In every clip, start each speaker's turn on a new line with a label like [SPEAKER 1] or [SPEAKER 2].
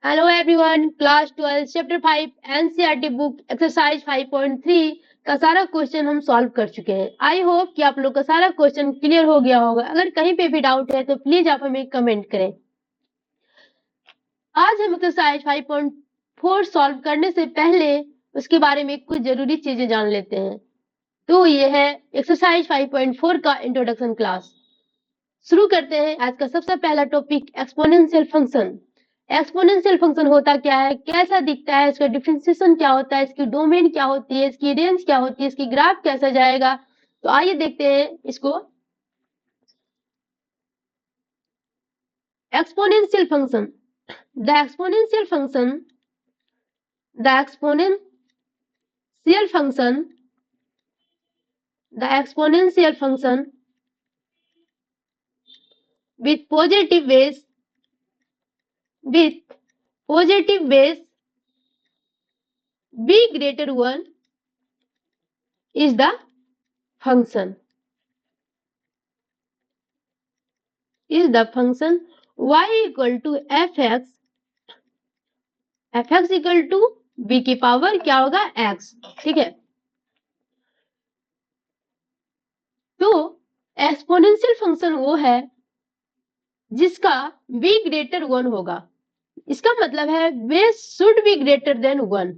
[SPEAKER 1] Hello everyone, class 12 chapter 5 NCERT book exercise 5.3 का सारा question हम सॉल्व कर चुके हैं। आई होप कि आप लोग का सारा क्वेश्चन क्लियर हो गया होगा। अगर कहीं पे भी डाउट है तो प्लीज आप हमें कमेंट करें। आज हम एक्सरसाइज 5.4 सॉल्व करने से पहले उसके बारे में कुछ जरूरी चीजें जान लेते हैं। तो ये है एक्सरसाइज 5.4 का इंट्रोडक्शन क्लास। शुरू करते हैं। आज का सबसे पहला topic exponential function. Exponential function होता क्या है, कैसा दिखता है, इसका डिफरेंशिएशन क्या होता है, इसकी डोमेन क्या होती है, इसकी रेंज क्या होती है, इसकी ग्राफ कैसा जाएगा। तो आइए देखते हैं इसको। Exponential function, the exponential function, the exponential function, the exponential function with positive base, with positive base b greater 1 is the function, is the function y equal to fx, fx equal to b की power क्या होगा x। ठीक है, तो exponential function वो है जिसका b greater 1 होगा। इसका मतलब है base should be greater than 1,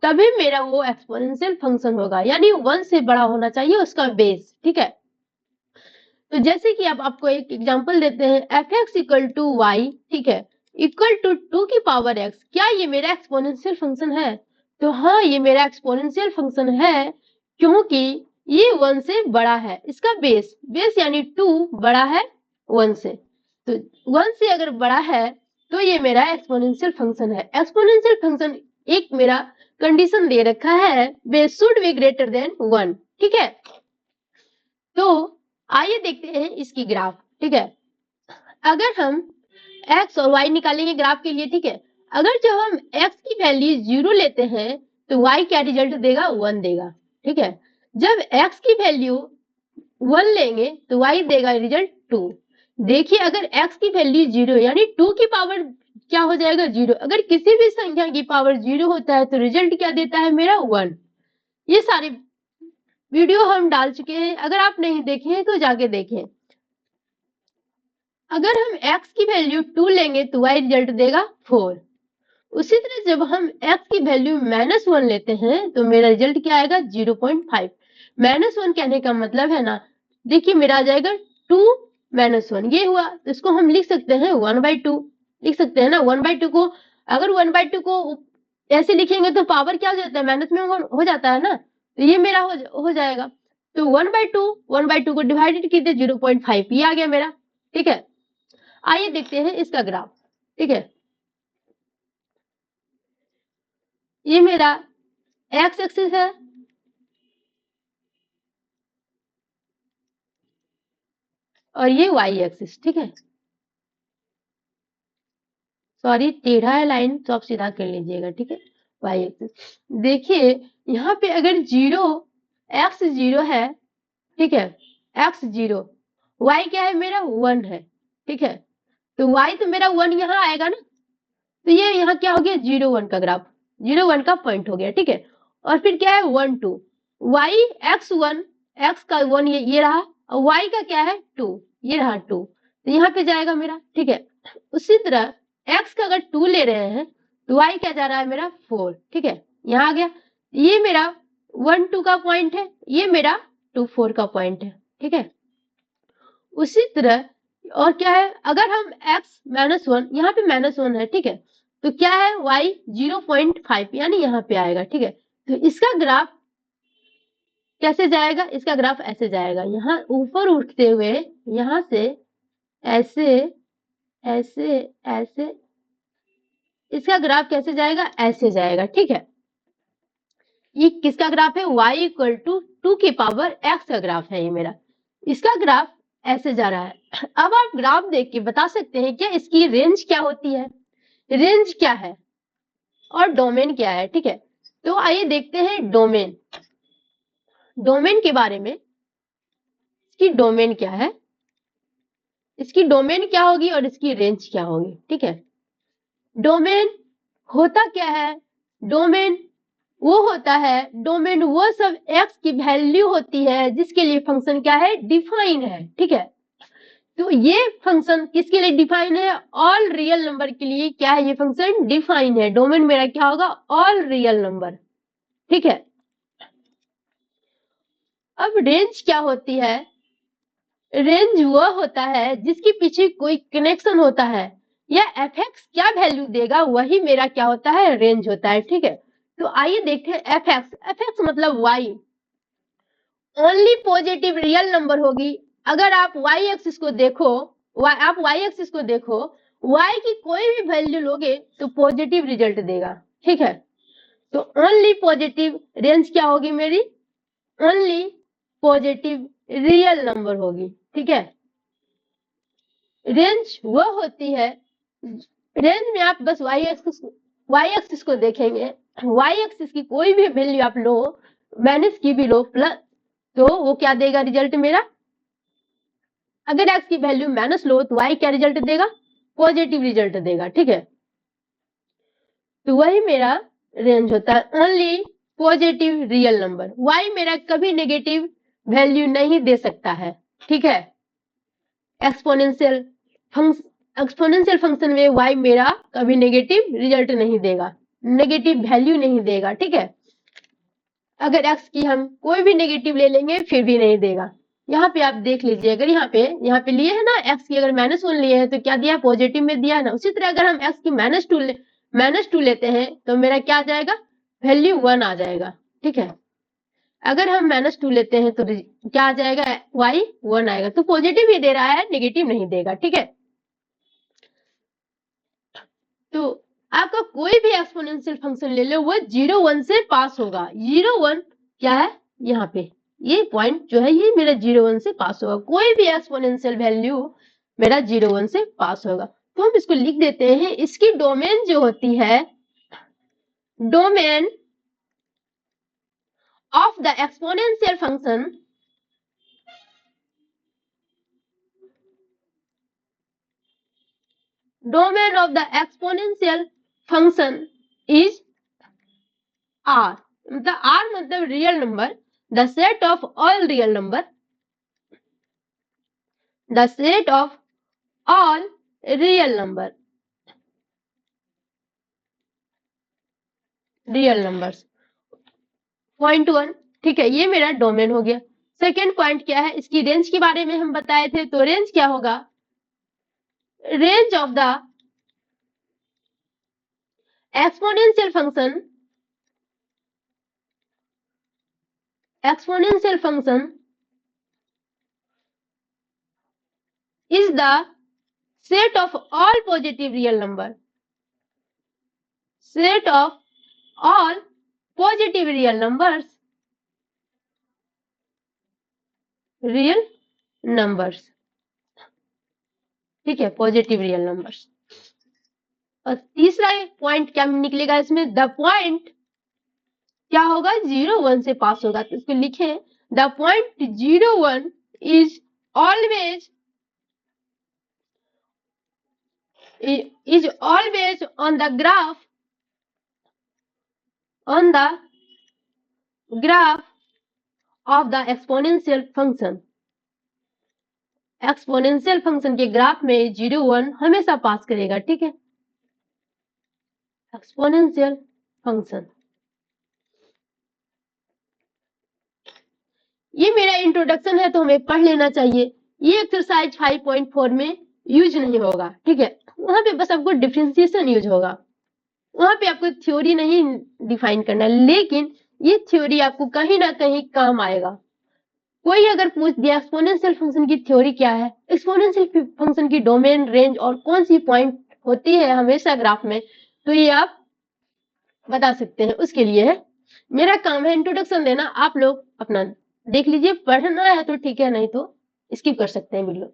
[SPEAKER 1] तभी मेरा वो एक्सपोनेंशियल फंक्शन होगा, यानी 1 से बड़ा होना चाहिए उसका बेस। ठीक है, तो जैसे कि अब आपको एक एग्जांपल देते हैं, f x equal to y, ठीक है, इक्वल टू 2 की पावर x। क्या ये मेरा एक्सपोनेंशियल फंक्शन है? तो हाँ, ये मेरा एक्सपोनेंशियल फंक्शन है, क्योंकि ये 1 से बड़ा है। इसका बेस, बेस यानी 2 बड़ा है 1 से, तो 1 से अगर बड़ा है तो ये मेरा एक्सपोनेंशियल फंक्शन है। एक्सपोनेंशियल फंक्शन एक मेरा कंडीशन दे रखा है, base should be greater than 1। ठीक है, तो आइए देखते हैं इसकी ग्राफ। ठीक है, अगर हम x और y निकालेंगे ग्राफ के लिए, ठीक है, अगर जब हम x की वैल्यू 0 लेते हैं तो y क्या रिजल्ट देगा? 1 देगा। ठीक है, जब x की वैल्यू 1 लेंगे तो y देगा रिजल्ट 2। देखिए, अगर x की वैल्यू 0 यानी 2 की पावर क्या हो जाएगा? 0। अगर किसी भी संख्या की पावर 0 होता है तो रिजल्ट क्या देता है मेरा? 1। ये सारे वीडियो हम डाल चुके हैं, अगर आप नहीं देखे हैं तो जाके देखें। अगर हम x की वैल्यू 2 लेंगे तो y रिजल्ट देगा 4। उसी तरह जब हम x की वैल्यू -1 लेते हैं तो मेरा रिजल्ट क्या आएगा? 0.5। -1 कहने का मतलब है ना, देखिए मेरा आ जाएगा 2 -1, ये हुआ। तो इसको हम लिख सकते हैं 1/2, लिख सकते हैं ना। 1/2 को अगर 1/2 को ऐसे लिखेंगे तो पावर क्या हो जाता है? माइनस में हो जाता है ना, तो ये मेरा हो जाएगा। तो 1/2 को डिवाइडेड कीजिए 0.5, ये आ गया मेरा। ठीक है, आइए देखते हैं इसका ग्राफ। ठीक है, ये मेरा एक्स एक्सिस है और ये वाई एक्सिस। ठीक है, सॉरी टेढ़ा है लाइन, तो आप सीधा कर लीजिएगा। ठीक है, वाई एक्सिस देखिए, यहाँ पे अगर 0 एक्स 0 है, ठीक है, एक्स 0, वाई क्या है मेरा? 1 है। ठीक है, तो वाई तो मेरा 1 यहाँ आएगा ना, तो ये यहाँ क्या हो गया? 0 1 का ग्राफ, 0 1 का पॉइंट हो गया। ठीक है, और फिर क्या है? 1 2, वाई x1, x का 1 ये रहा, और y का क्या है? 2, ये रहा 2, तो यहाँ पे जाएगा मेरा। ठीक है, उसी तरह x का अगर 2 ले रहे हैं तो y क्या जा रहा है मेरा? 4। ठीक है, यहाँ आ गया। ये मेरा 1 2 का पॉइंट है, ये मेरा 2 4 का पॉइंट है। ठीक है, उसी तरह और क्या है, अगर हम x -1, यहाँ पे -1 है, ठीक है, तो क्या है? y 0.5 यानी यहाँ पे आएगा। ठीक है, तो इसका ग्राफ कैसे जाएगा? इसका ग्राफ ऐसे जाएगा, यहाँ ऊपर उठते हुए, यहाँ से ऐसे ऐसे ऐसे, इसका ग्राफ कैसे जाएगा? ऐसे जाएगा। ठीक है, ये किसका ग्राफ है? y इक्वल टू 2 की पावर x का ग्राफ है ये मेरा। इसका ग्राफ ऐसे जा रहा है। अब आप ग्राफ देख के बता सकते हैं क्या इसकी रेंज क्या होती है, रेंज क्या है और डोमेन क्या है। ठीक है, तो आइए देखते हैं डोमेन, डोमेन के बारे में। इसकी डोमेन क्या है, इसकी डोमेन क्या होगी और इसकी रेंज क्या होगी। ठीक है, डोमेन होता क्या है? डोमेन वो होता है, डोमेन वो सब x की वैल्यू होती है जिसके लिए फंक्शन क्या है? डिफाइन है। ठीक है, तो ये फंक्शन किसके लिए डिफाइन है? ऑल रियल नंबर के लिए क्या है? ये फंक्शन डिफाइन है। डोमेन मेरा क्या होगा? All real number. ठीक है, अब रेंज क्या होती है? रेंज वह होता है जिसके पीछे कोई कनेक्शन होता है, या fx क्या वैल्यू देगा वही मेरा क्या होता है? रेंज होता है। ठीक है, तो आइए देखते हैं fx मतलब y। Only positive real number होगी। अगर आप y एक्सिस को देखो, आप y एक्सिस को देखो, y की कोई भी वैल्यू लोगे तो पॉजिटिव रिजल्ट देगा। ठीक है, तो ओनली पॉजिटिव रेंज क्या होगी मेरी? ओनली पॉजिटिव रियल नंबर होगी। ठीक है, रेंज वह होती है, रेंज में आप बस y एक्सिस को देखेंगे, y एक्सिस की कोई भी वैल्यू आप लो, माइनस की भी लो, प्लस, तो वो क्या देगा रिजल्ट मेरा? अगर x की वैल्यू माइनस लो तो y क्या रिजल्ट देगा? पॉजिटिव रिजल्ट देगा। ठीक है, तो वही मेरा रेंज होता है, only positive real number. y मेरा कभी नेगेटिव वैल्यू नहीं दे सकता है। ठीक है, एक्सपोनेंशियल फंक्शन में y मेरा कभी नेगेटिव रिजल्ट नहीं देगा, नेगेटिव वैल्यू नहीं देगा। ठीक है, अगर x की हम कोई भी नेगेटिव ले लेंगे फिर भी नहीं देगा। यहाँ पे आप देख लीजिए, अगर यहाँ पे लिए है ना x की, अगर -1 लिए है तो क्या दिया? पॉजिटिव में दिया है ना। उसी तरह अगर हम x की -2 लेते हैं तो मेरा क्या आ जाएगा? वैल्यू 1 आ जाएगा। ठीक है, अगर हम -2 लेते हैं तो क्या आ जाएगा? y 1 आएगा। तो पॉजिटिव ही दे रहा है, नेगेटिव नहीं देगा। ठीक है, तो आपका कोई भी एक्सपोनेंशियल फंक्शन ले लो, वो 0 1 से पास होगा। 0 1 क्या है? यहाँ पे ये पॉइंट जो है ये मेरा 0 1 से पास होगा। कोई भी एक्सपोनेंशियल वैल्यू मेरा 0 1 से पास होगा। तो हम इसको लिख देते हैं, इसकी डोमेन जो होती है, domain of the exponential function, domain of the exponential function is R। मतलब R मतलब real number, the set of all real number, the set of all real number, real numbers। Point 1, ठीक है, ये मेरा domain हो गया। Second point क्या है? इसकी रेंज के बारे में हम बताए थे, तो रेंज क्या होगा? Range of the exponential function, exponential function is the set of all positive real number, set of all positive real numbers, real numbers। ठीक है, पॉजिटिव रियल नंबर्स। और तीसरा पॉइंट क्या निकलेगा इसमें? द पॉइंट क्या होगा? 0 1 से पास होगा। तो इसको लिखे, the point 0 1 is always on the graph, on the graph of the exponential function. Exponential function के ग्राफ में 0 1 हमेशा पास करेगा। ठीक है, एक्सपोनेंशियल फंक्शन। ये मेरा इंट्रोडक्शन है तो हमें पढ़ लेना चाहिए। ये एक्सरसाइज 5.4 में यूज नहीं होगा। ठीक है, वहां पे बस आपको डिफरेंशिएशन यूज होगा, वहां पे आपको थ्योरी नहीं डिफाइन करना, लेकिन ये थ्योरी आपको कहीं ना कहीं काम आएगा। कोई अगर पूछ दिया एक्सपोनेंशियल फंक्शन की थ्योरी क्या है, एक्सपोनेंशियल फंक्शन की डोमेन, रेंज और कौन सी पॉइंट होती है हमेशा ग्राफ में, तो ये आप बता सकते हैं। उसके लिए है मेरा काम है इंट्रोडक्शन देना, आप लोग अपना देख लीजिए, पढ़ना है तो ठीक है, नहीं तो स्किप कर सकते हैं वीडियो।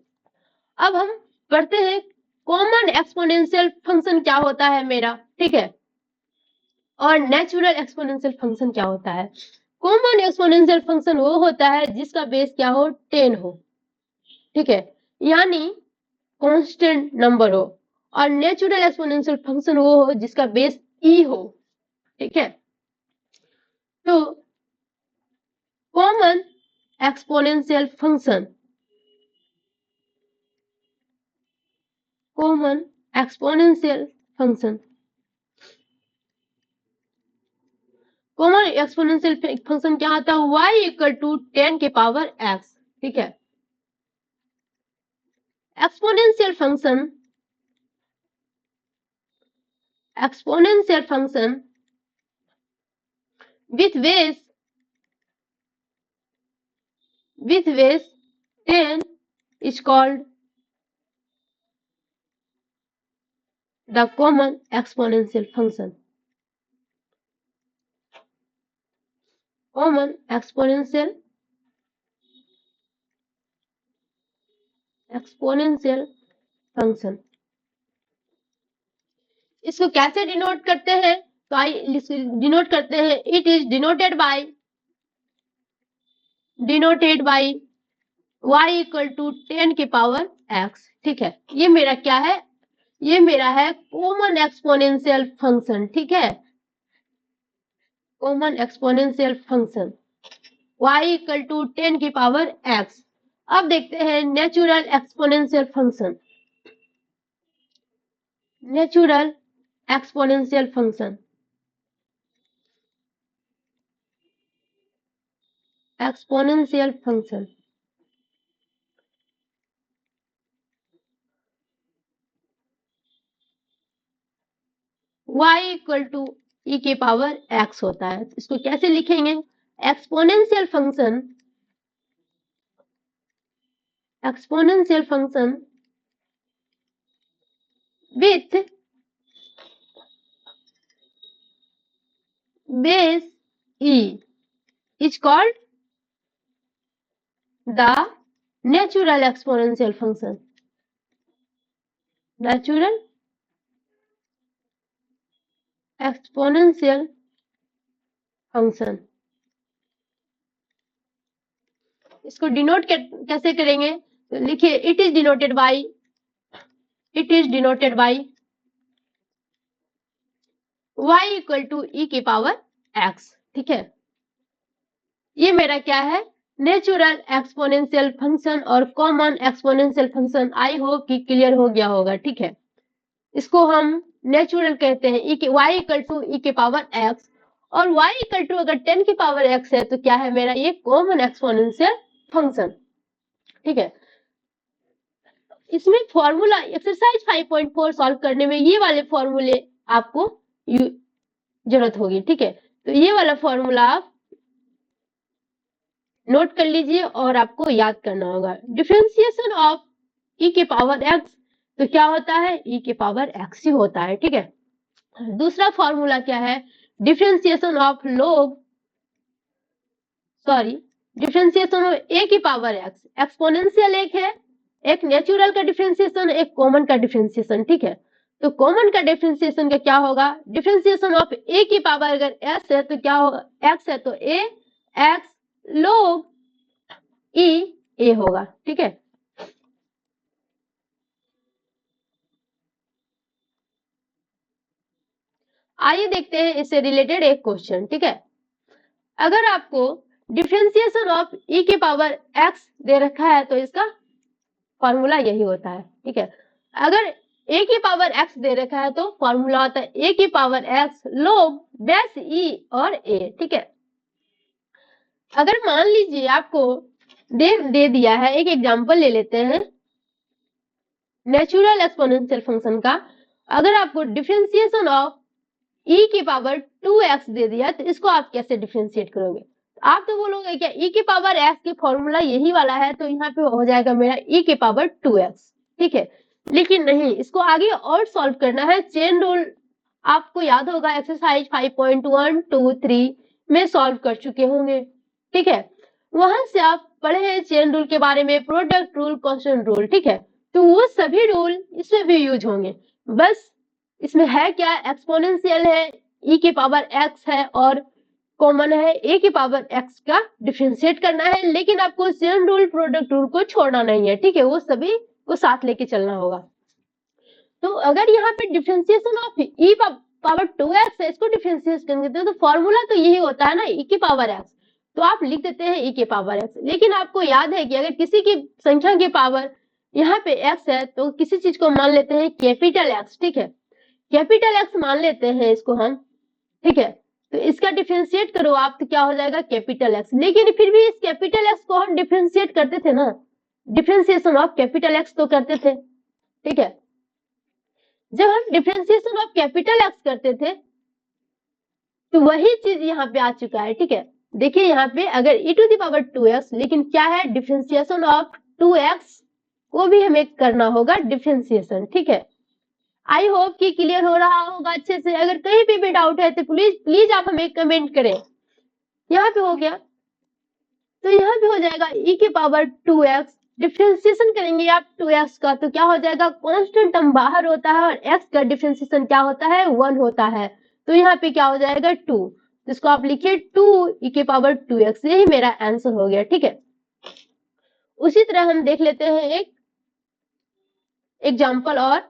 [SPEAKER 1] अब हम पढ़ते हैं कॉमन एक्सपोनेंशियल फंक्शन क्या होता है मेरा। ठीक है, और नेचुरल एक्सपोनेंशियल फंक्शन क्या होता है। कॉमन एक्सपोनेंशियल फंक्शन वो होता है जिसका बेस क्या हो? 10 हो। ठीक है, यानी कांस्टेंट नंबर हो, और नेचुरल एक्सपोनेंशियल फंक्शन वो हो जिसका बेस ई हो, ठीक है। तो common exponential function, common exponential function, common exponential function क्या आता है, y इक्वल टू 10 के पावर x, ठीक है। Exponential function, exponential function with base 10 is called the common exponential function, common exponential function. इसको कैसे डिनोट करते हैं, तो आइए डिनोट करते हैं। It is denoted by y equal to 10 के पावर x, ठीक है। ये मेरा क्या है, ये मेरा है कॉमन एक्सपोनेंशियल फंक्शन, ठीक है। Common exponential function y equal to 10 की पावर x। अब देखते हैं natural exponential function, natural exponential function, exponential function y equal to e के पावर x होता है। इसको कैसे लिखेंगे, exponential function, exponential function with base e is called the natural exponential function, natural exponential function। इसको डिनोट कैसे करेंगे, तो लिखिए it is denoted by y equal to e की पावर x, ठीक है। ये मेरा क्या है, नेचुरल एक्सपोनेंशियल फंक्शन और common exponential function. I hope कि क्लियर हो गया होगा, ठीक है। इसको हम नेचुरल कहते हैं, y इक्वल टू e के पावर x, और y इक्वल टू अगर 10 की पावर x है तो क्या है मेरा, ये कॉमन एक्सपोनेंशियल फंक्शन, ठीक है। इसमें फॉर्मूला एक्सरसाइज 5.4 सॉल्व करने में ये वाले फॉर्मूले आपको जरूरत होगी, ठीक है। तो ये वाला फॉर्मूला आप नोट कर लीजिए और आपको याद करना होगा। डिफरेंशिएशन ऑफ e के पावर x, तो क्या होता है, e के पावर x ही होता है, ठीक है। दूसरा फॉर्मूला क्या है, differentiation of differentiation of a की पावर x। एक्सपोनेंशियल एक है, एक नेचुरल का डिफरेंशिएशन, एक कॉमन का डिफरेंशिएशन, ठीक है। तो कॉमन का डिफरेंशिएशन का क्या होगा, डिफरेंशिएशन ऑफ a की पावर अगर s है तो क्या होगा, x है तो a x log a होगा, ठीक है। आइए देखते हैं इससे रिलेटेड एक क्वेश्चन, ठीक है। अगर आपको डिफरेंशिएशन ऑफ e के पावर x दे रखा है तो इसका फॉर्मूला यही होता है, ठीक है। अगर a की पावर x दे रखा है तो फॉर्मूला होता है a की power x log base e और a, ठीक है। अगर मान लीजिए आपको दे दिया है, एक एग्जांपल ले लेते हैं नेचुरल एक्सपोनेंशियल फंक्शन का। अगर आपको डिफरेंशिएशन ऑफ e की पावर 2x दे दिया तो इसको आप कैसे डिफरेंशिएट करोगे, आप तो बोलोगे क्या e की पावर x की फॉर्मूला यही वाला है तो यहाँ पे हो जाएगा मेरा e की पावर 2x, ठीक है। लेकिन नहीं, इसको आगे और सॉल्व करना है। चेन रूल आपको याद होगा, एक्सरसाइज 5.1, 2, 3 में सॉल्व कर चुके होंगे, ठीक है। वहां से आप पढ़े हैं चेन रूल के बारे में, प्रोडक्ट रूल, कांस्टेंट रूल, ठीक है। तो वो सभी रूल इसमें भी यूज होंगे। बस इसमें है क्या, एक्सपोनेंशियल है, e की पावर x है और कॉमन है a की पावर x का डिफरेंशिएट करना है। लेकिन आपको चेन रूल, प्रोडक्ट रूल को छोड़ना नहीं है, ठीक है। वो सभी को साथ लेके चलना होगा। तो अगर यहाँ पे differentiation of E power 2x है, इसको डिफरेंशिएट करेंगे तो फॉर्मूला तो यही होता है ना, ई की पावर x, तो आप लिख देते हैं ई की पावर x। लेकिन आपको याद है कि अगर किसी की संख्या की पावर यहाँ पे x है तो किसी चीज को मान लेते हैं कैपिटल x, ठीक है, कैपिटल x मान लेते हैं इसको हम, ठीक है, तो इसका डिफरेंशिएट करो आप तो क्या हो जाएगा कैपिटल x। लेकिन फिर भी इस कैपिटल x को हम डिफरेंशिएट करते थे ना, डिफरेंशिएशन ऑफ कैपिटल x तो करते थे, ठीक है। जब हम डिफरेंशिएशन ऑफ कैपिटल x करते थे तो वही चीज यहाँ पे आ चुका है, ठीक है। देखिए यहाँ पे अगर e to the power 2x, लेकिन क्या है डिफरेंशिएशन ऑफ 2x को भी हमें करना होगा डिफरेंशिएशन, ठीक है। आई होप कि क्लियर हो रहा होगा अच्छे से। अगर कहीं पे भी डाउट है तो प्लीज आप हमें कमेंट करें। यहाँ पे हो गया, तो यहाँ पे हो जाएगा e की पावर 2x, डिफरेंशिएशन करेंगे आप 2x का तो क्या हो जाएगा, कांस्टेंट टर्म बाहर होता है और x का डिफरेंशिएशन क्या होता है 1 होता है, तो यहाँ पे क्या हो जाएगा 2, इसको आप लिखिए 2 e की पावर 2x, यही मेरा आंसर हो गया, ठीक है। उसी तरह हम देख लेते हैं एक एग्जाम्पल और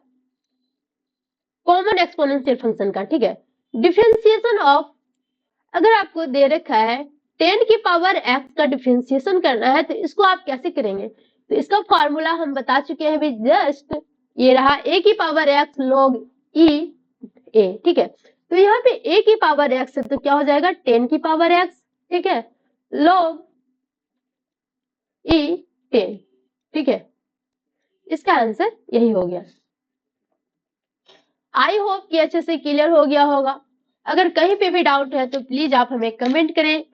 [SPEAKER 1] कॉमन एक्सपोनेंशियल फंक्शन का, ठीक है। डिफरेंशिएशन ऑफ, अगर आपको दे रखा है 10 की पावर x का डिफरेंशिएशन करना है तो इसको आप कैसे करेंगे, तो इसका फॉर्मूला हम बता चुके हैं भी, जस्ट ये रहा a की power x log e a, ठीक है। तो यहाँ पे a की पावर x है तो क्या हो जाएगा 10 की पावर x, ठीक है, log e 10, ठीक है। इसका आंसर यही हो गया। आई होप कि अच्छे से क्लियर हो गया होगा। अगर कहीं पे भी डाउट है तो प्लीज आप हमें कमेंट करें।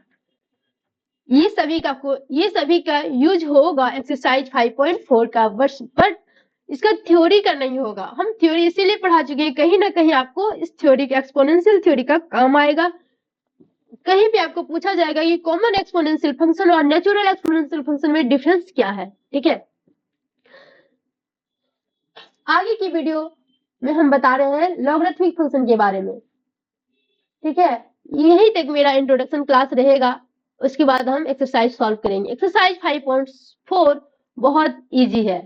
[SPEAKER 1] ये सभी का यूज होगा एक्सरसाइज 5.4 का, बट इसका थ्योरी का नहीं होगा। हम थ्योरी इसीलिए पढ़ा चुके हैं, कहीं ना कहीं आपको इस थ्योरी का, एक्सपोनेंशियल थ्योरी का काम आएगा। कहीं भी आपको पूछा जाएगा कि कॉमन एक्सपोनेंशियल फंक्शन और नेचुरल एक्सपोनेंशियल फंक्शन में डिफरेंस क्या है, ठीक है। आगे की वीडियो में हम बता रहे हैं लॉगरिथमिक फंक्शन के बारे में, ठीक है। यही तक मेरा इंट्रोडक्शन क्लास रहेगा, उसके बाद हम एक्सरसाइज सॉल्व करेंगे। एक्सरसाइज 5.4 बहुत इजी है।